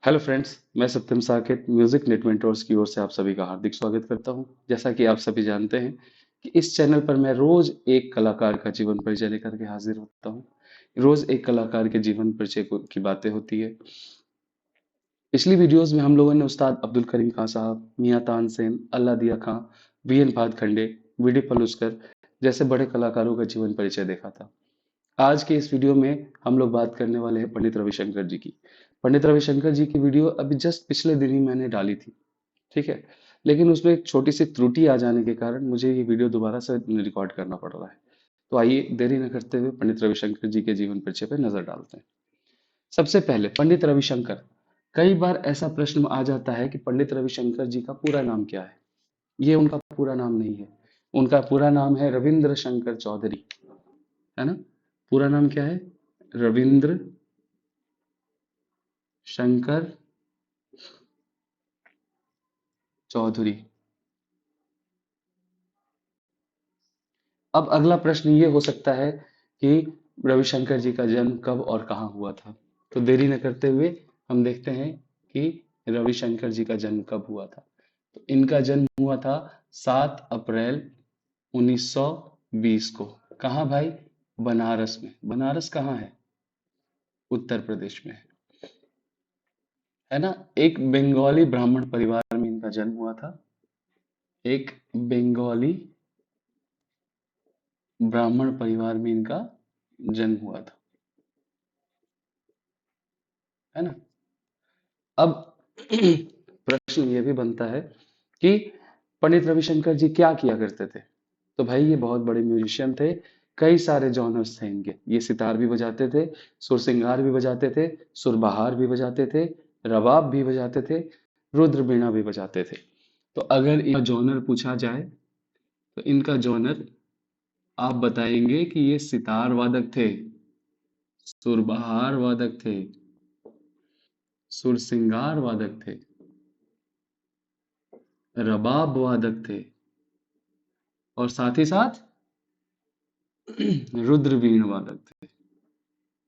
Hello friends, मैं सत्यम Saket music net mentors की ओर से आप सभी का हार्दिक स्वागत करता हूं। जैसा कि आप सभी जानते हैं कि इस चैनल पर मैं रोज एक कलाकार का जीवन परिचय लेकर के हाजिर होता हूं। रोज एक कलाकार के जीवन परिचय की बातें होती है। पिछली वीडियोस में हम लोगों ने उस्ताद अब्दुल करीम खान साहब, मियां तानसेन, अल्लादिया खां, वीएन भातखंडे, वीडी पलुस्कर जैसे बड़े कलाकारों का जीवन परिचय देखा था। आज के इस वीडियो में हम लोग बात करने वाले हैं पंडित रविशंकर जी की। पंडित रविशंकर जी की वीडियो अभी जस्ट पिछले दिन ही मैंने डाली थी, ठीक है। लेकिन उसमें एक छोटी सी त्रुटि आ जाने के कारण मुझे ये वीडियो दोबारा से रिकॉर्ड करना पड़ रहा है। तो आइए देरी न करते हुए पंडित रविशंकर जी के जीवन परिचय पर नजर डालते हैं। सबसे पहले पंडित रविशंकर। कई बार ऐसा प्रश्न आ जाता है कि पंडित रविशंकर जी का पूरा नाम क्या है। ये उनका पूरा नाम नहीं है। उनका पूरा नाम है रविंद्र शंकर चौधरी, है ना। पूरा नाम क्या है? रविंद्र शंकर चौधरी। अब अगला प्रश्न ये हो सकता है कि रविशंकर जी का जन्म कब और कहाँ हुआ था। तो देरी न करते हुए हम देखते हैं कि रविशंकर जी का जन्म कब हुआ था। तो इनका जन्म हुआ था 7 अप्रैल 1920 को। कहाँ भाई? बनारस में। बनारस कहाँ है? उत्तर प्रदेश में है ना। एक बंगाली ब्राह्मण परिवार में इनका जन्म हुआ था। एक बंगाली ब्राह्मण परिवार में इनका जन्म हुआ था, है ना। अब प्रश्न ये भी बनता है कि पंडित रविशंकर जी क्या किया करते थे। तो भाई ये बहुत बड़े म्यूजिशियन थे। कई सारे जॉनर्स थे इनके। ये सितार भी बजाते थे, सुरसिंगार भी बजाते थे, सुरबहार भी बजाते थे, रबाब भी बजाते थे, रुद्र बीना भी बजाते थे। तो अगर इनका जॉनर पूछा जाए तो इनका जॉनर आप बताएंगे कि ये सितार वादक थे, सुरबहार वादक थे, सुरसिंगार वादक थे, रबाब वादक थे और साथ ही साथ रुद्र वीण वादक थे।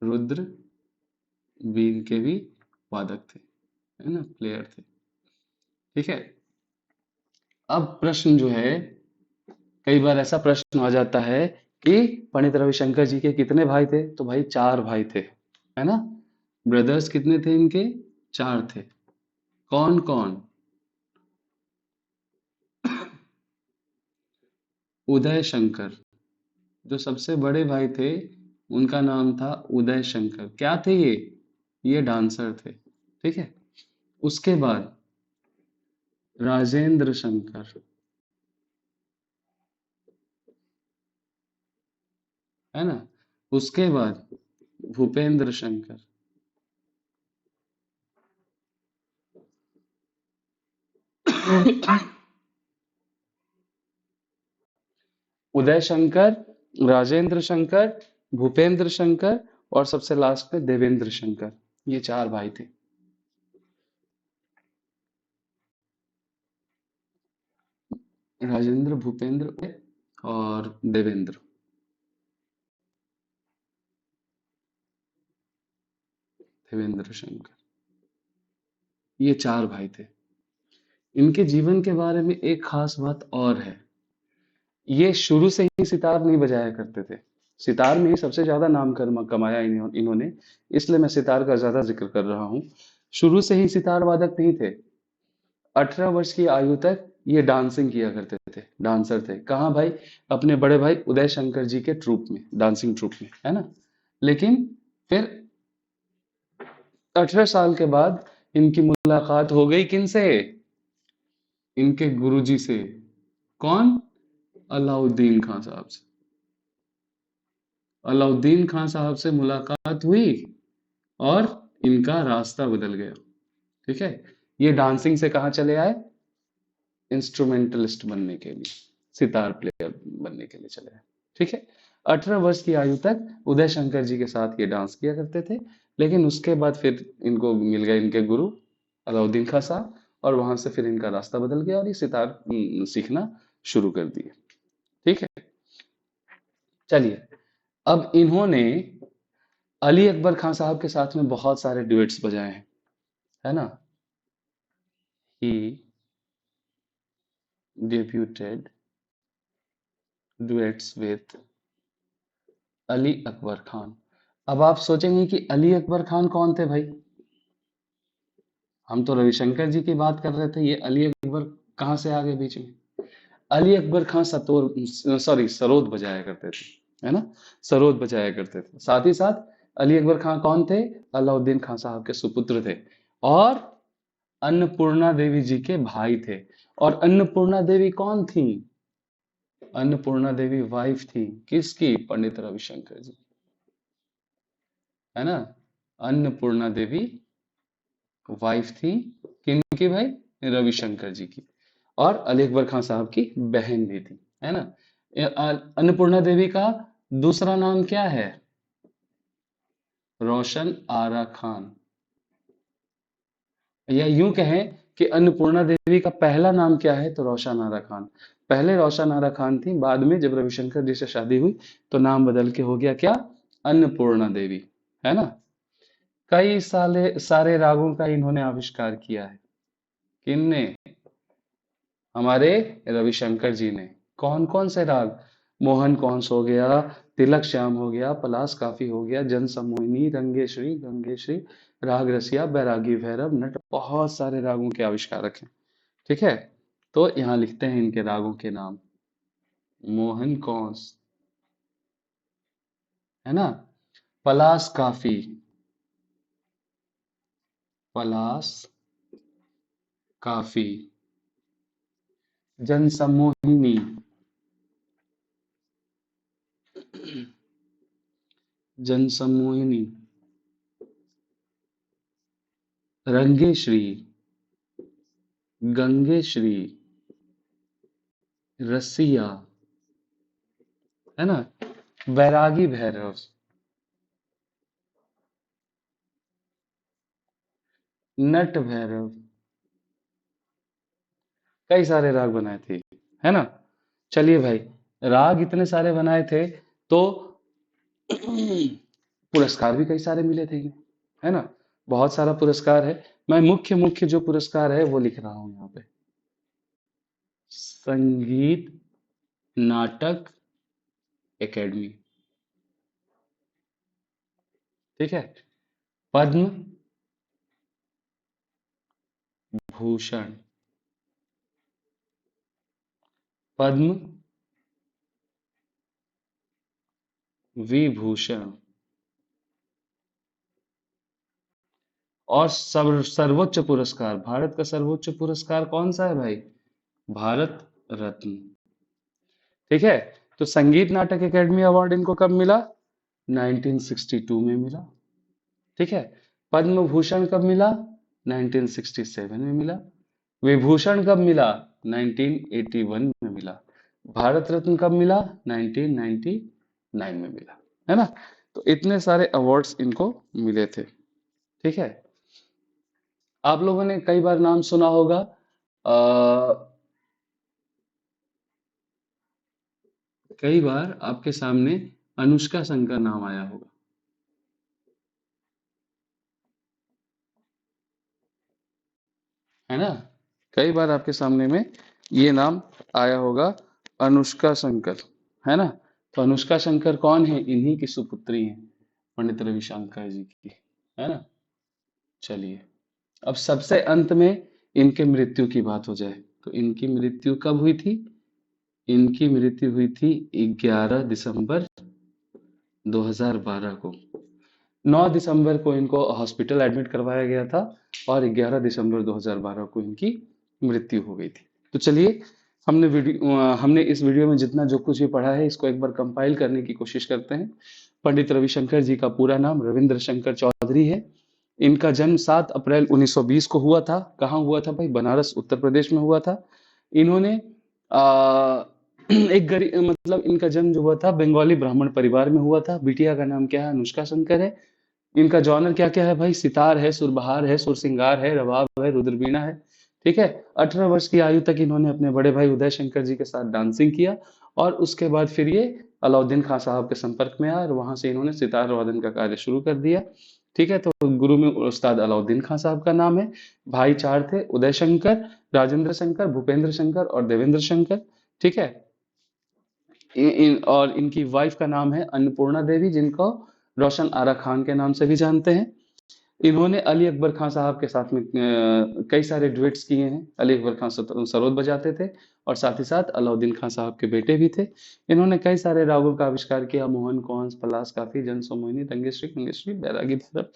रुद्र वीण के भी वादक थे, है ना, प्लेयर थे। ठीक है। अब प्रश्न जो है, कई बार ऐसा प्रश्न आ जाता है कि पंडित रविशंकर जी के कितने भाई थे। तो भाई 4 भाई थे, है ना। ब्रदर्स कितने थे इनके? 4 थे। कौन कौन? उदय शंकर, जो सबसे बड़े भाई थे, उनका नाम था उदय शंकर। क्या थे ये डांसर थे, ठीक है। उसके बाद राजेंद्र शंकर, है ना। उसके बाद भूपेंद्र शंकर। उदय शंकर, राजेंद्र शंकर, भूपेंद्र शंकर और सबसे लास्ट में देवेंद्र शंकर। ये 4 भाई थे। राजेंद्र, भूपेंद्र और देवेंद्र। देवेंद्र शंकर, ये 4 भाई थे। इनके जीवन के बारे में एक खास बात और है। ये शुरू से ही सितार नहीं बजाया करते थे। सितार में ही सबसे ज्यादा नाम कमाया इन्होंने। इसलिए मैं सितार का ज्यादा जिक्र कर रहा हूँ। शुरू से ही सितार वादक नहीं थे। 18 वर्ष की आयु तक ये डांसिंग किया करते थे, डांसर थे। कहाँ भाई? अपने बड़े भाई उदय शंकर जी के ट्रूप में, डांसिंग ट्रूप में, है ना। लेकिन फिर 18 साल के बाद इनकी मुलाकात हो गई किनसे? इनके गुरुजी से। कौन? अलाउद्दीन खान साहब से। अलाउद्दीन खान साहब से मुलाकात हुई और इनका रास्ता बदल गया। ठीक है। ये डांसिंग से कहाँ चले आए? इंस्ट्रूमेंटलिस्ट बनने के लिए, सितार प्लेयर बनने के लिए चले आए। ठीक है। 18 वर्ष की आयु तक उदय शंकर जी के साथ ये डांस किया करते थे। लेकिन उसके बाद फिर इनको मिल गए इनके गुरु अलाउद्दीन खान साहब, और वहां से फिर इनका रास्ता बदल गया और ये सितार सीखना शुरू कर दिए। ठीक है। चलिए, अब इन्होंने अली अकबर खान साहब के साथ में बहुत सारे ड्यूएट्स बजाए हैं, है ना। ही debuted duets with Ali Akbar Khan. अब आप सोचेंगे कि अली अकबर खान कौन थे भाई? हम तो रविशंकर जी की बात कर रहे थे, ये अली अकबर कहाँ से आ गए बीच में? अली अकबर खान सरोद बजाया करते थे, है ना। सरोद बजाया करते थे। साथ ही साथ अली अकबर खान कौन थे? अलाउद्दीन खान साहब के सुपुत्र थे और अन्नपूर्णा देवी जी के भाई थे। और अन्नपूर्णा देवी कौन थी? अन्नपूर्णा देवी वाइफ थी किसकी? पंडित रविशंकर जी, है ना। अन्नपूर्णा देवी वाइफ थी किनकी भाई? रविशंकर जी की। और अली अकबर खान साहब की बहन भी थी, है ना। अन्नपूर्णा देवी का दूसरा नाम क्या है? रोशन आरा खान। या यूं कहें कि अन्नपूर्णा देवी का पहला नाम क्या है? तो रोशन आरा खान। पहले रोशन आरा खान थी, बाद में जब रविशंकर जी से शादी हुई तो नाम बदल के हो गया क्या? अन्नपूर्णा देवी, है ना। कई साले सारे रागों का इन्होंने आविष्कार किया है। किनने? हमारे रविशंकर जी ने। कौन कौन से राग? मोहन कौंस हो गया, तिलक श्याम हो गया, पलास काफी हो गया, जन सम्मोहिनी, रंगेश्वरी, गंगेश्वरी, राग रसिया, बैरागी भैरव, नट, बहुत सारे रागों के आविष्कारक हैं। ठीक है। तो यहाँ लिखते हैं इनके रागों के नाम। मोहन कौंस, है ना। पलास काफी, पलास काफी, जन सम्मोहिनी, जन सम्मोहिनी, रंगेश्वरी, गंगेश्वरी, रसिया, है ना, बैरागी भैरव, नट भैरव। कई सारे राग बनाए थे, है ना। चलिए भाई, राग इतने सारे बनाए थे तो पुरस्कार भी कई सारे मिले थे इन्हें, है ना। बहुत सारा पुरस्कार है। मैं मुख्य मुख्य जो पुरस्कार है वो लिख रहा हूं यहाँ पे। संगीत नाटक एकेडमी, ठीक है। पद्म भूषण, पद्म विभूषण, और सर्वोच्च पुरस्कार, भारत का सर्वोच्च पुरस्कार कौन सा है भाई? भारत रत्न, ठीक है। तो संगीत नाटक एकेडमी अवार्ड इनको कब मिला? 1962 में मिला, ठीक है। पद्म भूषण कब मिला? 1967 में मिला। विभूषण कब मिला? 1981 में मिला। भारत रत्न कब मिला? 1999 में मिला, है ना। तो इतने सारे अवार्ड्स इनको मिले थे, ठीक है। आप लोगों ने कई बार नाम सुना होगा, कई बार आपके सामने अनुष्का शंकर नाम आया होगा, है ना। कई बार आपके सामने में ये नाम आया होगा, अनुष्का शंकर, है ना। तो अनुष्का शंकर कौन है? इन्हीं की सुपुत्री है, पंडित रविशंकर जी की, है ना। चलिए, अब सबसे अंत में इनके मृत्यु की बात हो जाए तो इनकी मृत्यु कब हुई थी? इनकी मृत्यु हुई थी 11 दिसंबर 2012 को। 9 दिसंबर को इनको हॉस्पिटल एडमिट करवाया गया था और 11 दिसंबर 2012 को इनकी मृत्यु हो गई थी। तो चलिए, हमने इस वीडियो में जितना जो कुछ भी पढ़ा है इसको एक बार कंपाइल करने की कोशिश करते हैं। पंडित रविशंकर जी का पूरा नाम रविंद्र शंकर चौधरी है। इनका जन्म 7 अप्रैल 1920 को हुआ था। कहाँ हुआ था भाई? बनारस, उत्तर प्रदेश में हुआ था। इन्होंने आ, एक गरीब, मतलब इनका जन्म जो हुआ था बंगाली ब्राह्मण परिवार में हुआ था। बिटिया का नाम क्या है? अनुष्का शंकर है। इनका जॉनर क्या क्या है भाई? सितार है, सुरबहार है, सुरसिंगार है, रबाब है, रुद्रवीणा है, ठीक है। 18 वर्ष की आयु तक इन्होंने अपने बड़े भाई उदय शंकर जी के साथ डांसिंग किया और उसके बाद फिर ये अलाउद्दीन खान साहब के संपर्क में आए और वहां से इन्होंने सितार वादन का कार्य शुरू कर दिया। ठीक है, तो गुरु में उस्ताद अलाउद्दीन खां साहब का नाम है। भाई चार थे, उदय शंकर, राजेंद्र शंकर, भूपेंद्र शंकर और देवेंद्र शंकर। ठीक है, और इनकी वाइफ का नाम है अन्नपूर्णा देवी, जिनको रोशन आरा खान के नाम से भी जानते हैं। इन्होंने अली अकबर खान साहब के साथ में कई सारे डुएट्स किए हैं। अली अकबर खान सरोद बजाते थे और साथ ही साथ अलाउद्दीन खान साहब के बेटे भी थे। इन्होंने कई सारे रागों का आविष्कार किया, मोहन, कौंस, पलास, काफी, जनसो मोहिनी, रंगेश्वरी, मंगेश्वरी, बैरागी भैरव,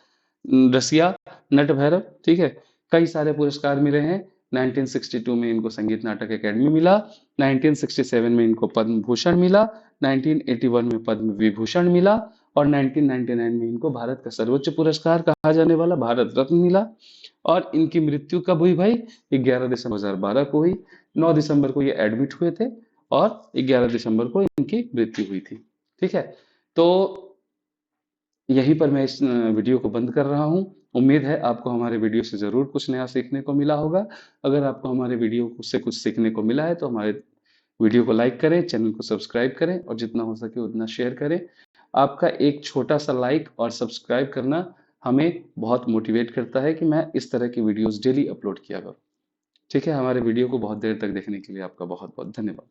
रसिया, नट भैरव। ठीक है, कई सारे पुरस्कार मिले हैं। 1962 में इनको संगीत नाटक अकेडमी मिला, 1967 में इनको पद्म भूषण मिला, 1981 में पद्म विभूषण मिला और 1999 में इनको भारत का सर्वोच्च पुरस्कार कहा जाने वाला भारत रत्न मिला। और इनकी मृत्यु कब हुई भाई? 11 दिसंबर 2012 को हुई। 9 दिसंबर को ये एडमिट हुए थे और 11 दिसंबर को इनकी मृत्यु हुई थी। ठीक है, तो यहीं पर मैं इस वीडियो को बंद कर रहा हूँ। उम्मीद है आपको हमारे वीडियो से ज़रूर कुछ नया सीखने को मिला होगा। अगर आपको हमारे वीडियो से कुछ सीखने को मिला है तो हमारे वीडियो को लाइक करें, चैनल को सब्सक्राइब करें और जितना हो सके उतना शेयर करें। आपका एक छोटा सा लाइक और सब्सक्राइब करना हमें बहुत मोटिवेट करता है कि मैं इस तरह की वीडियोस डेली अपलोड किया करूँ। ठीक है, हमारे वीडियो को बहुत देर तक देखने के लिए आपका बहुत बहुत धन्यवाद।